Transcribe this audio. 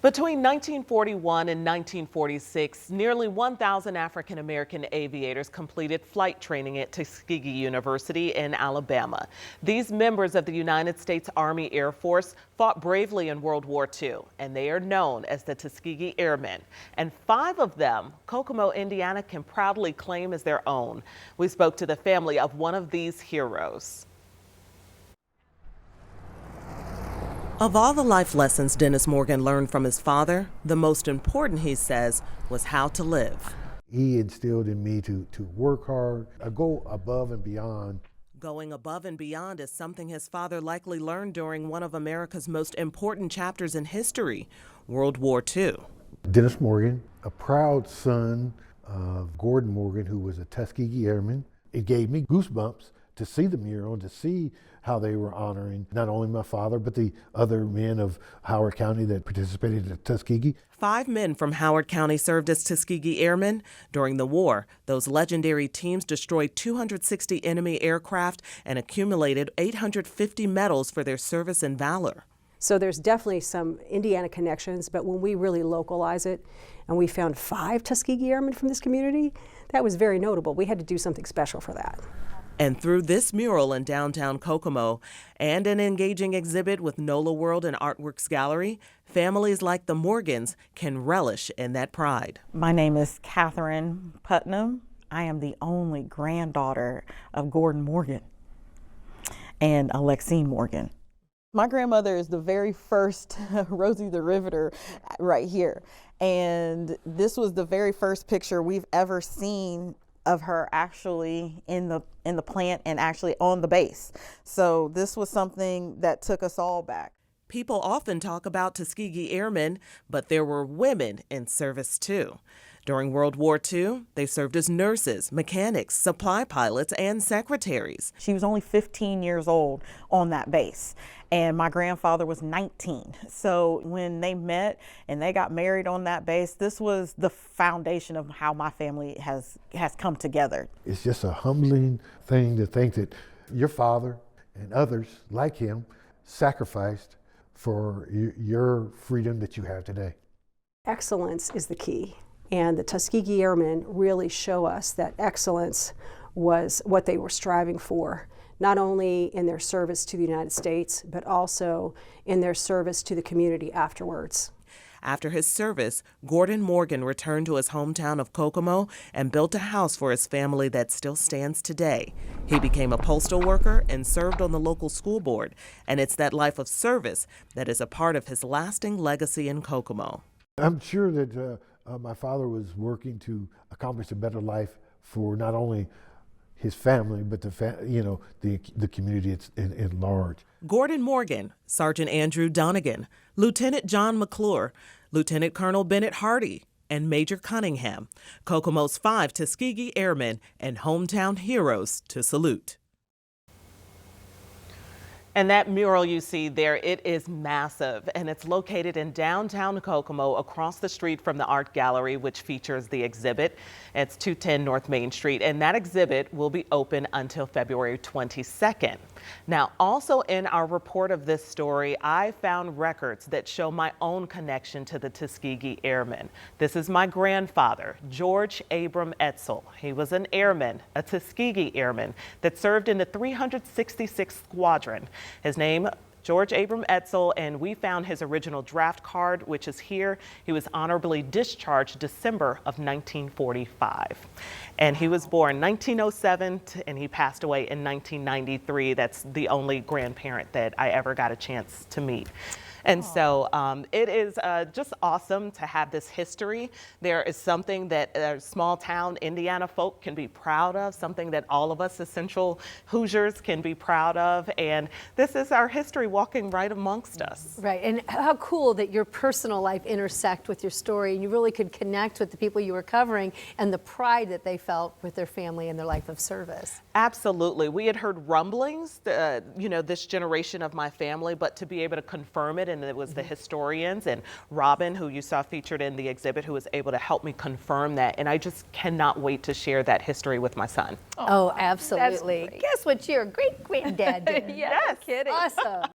Between 1941 and 1946, nearly 1,000 African American aviators completed flight training at Tuskegee University in Alabama. These members of the United States Army Air Force fought bravely in World War II, and they are known as the Tuskegee Airmen. And 5 of them, Kokomo, Indiana, can proudly claim as their own. We spoke to the family of one of these heroes. Of all the life lessons Dennis Morgan learned from his father, the most important, he says, was how to live. He instilled in me to work hard, go above and beyond. Going above and beyond is something his father likely learned during one of America's most important chapters in history, World War II. Dennis Morgan, a proud son of Gordon Morgan, who was a Tuskegee Airman. It gave me goosebumps to see the mural, to see how they were honoring not only my father, but the other men of Howard County that participated at Tuskegee. 5 men from Howard County served as Tuskegee Airmen. During the war, those legendary teams destroyed 260 enemy aircraft and accumulated 850 medals for their service and valor. So there's definitely some Indiana connections, but when we really localize it, and we found 5 Tuskegee Airmen from this community, that was very notable. We had to do something special for that. And through this mural in downtown Kokomo and an engaging exhibit with NOLA World and Artworks Gallery, families like the Morgans can relish in that pride. My name is Catherine Putnam. I am the only granddaughter of Gordon Morgan and Alexine Morgan. My grandmother is the very first Rosie the Riveter right here. And this was the very first picture we've ever seen of her actually in the plant and actually on the base. So this was something that took us all back. People often talk about Tuskegee Airmen, but there were women in service too. During World War II, they served as nurses, mechanics, supply pilots, and secretaries. She was only 15 years old on that base, and my grandfather was 19. So when they met and they got married on that base, this was the foundation of how my family has come together. It's just a humbling thing to think that your father and others like him sacrificed for your freedom that you have today. Excellence is the key. And the Tuskegee Airmen really show us that excellence was what they were striving for, not only in their service to the United States, but also in their service to the community afterwards. After his service, Gordon Morgan returned to his hometown of Kokomo and built a house for his family that still stands today. He became a postal worker and served on the local school board, and it's that life of service that is a part of his lasting legacy in Kokomo. I'm sure that my father was working to accomplish a better life for not only his family, but the community in large. Gordon Morgan, Sergeant Andrew Dunnigan, Lieutenant John McClure, Lieutenant Colonel Bennett Hardy, and Major Cunningham, Kokomo's 5 Tuskegee Airmen and hometown heroes to salute. And that mural you see there, it is massive, and it's located in downtown Kokomo across the street from the art gallery, which features the exhibit. It's 210 North Main Street, and that exhibit will be open until February 22nd. Now, also in our report of this story, I found records that show my own connection to the Tuskegee Airmen. This is my grandfather, George Abram Etzel. He was an airman, a Tuskegee Airman that served in the 366th Squadron. His name, George Abram Etzel, and we found his original draft card, which is here. He was honorably discharged December of 1945. And he was born 1907 and he passed away in 1993. That's the only grandparent that I ever got a chance to meet. And so it is just awesome to have this history. There is something that small town Indiana folk can be proud of, something that all of us essential Hoosiers can be proud of. And this is our history walking right amongst us. Right, and how cool that your personal life intersect with your story, and you really could connect with the people you were covering and the pride that they felt with their family and their life of service. Absolutely. We had heard rumblings, this generation of my family, but to be able to confirm it, and it was the historians and Robin, who you saw featured in the exhibit, who was able to help me confirm that. And I just cannot wait to share that history with my son. Oh, absolutely. Guess what your great-granddad did? Yes. Kidding. Awesome.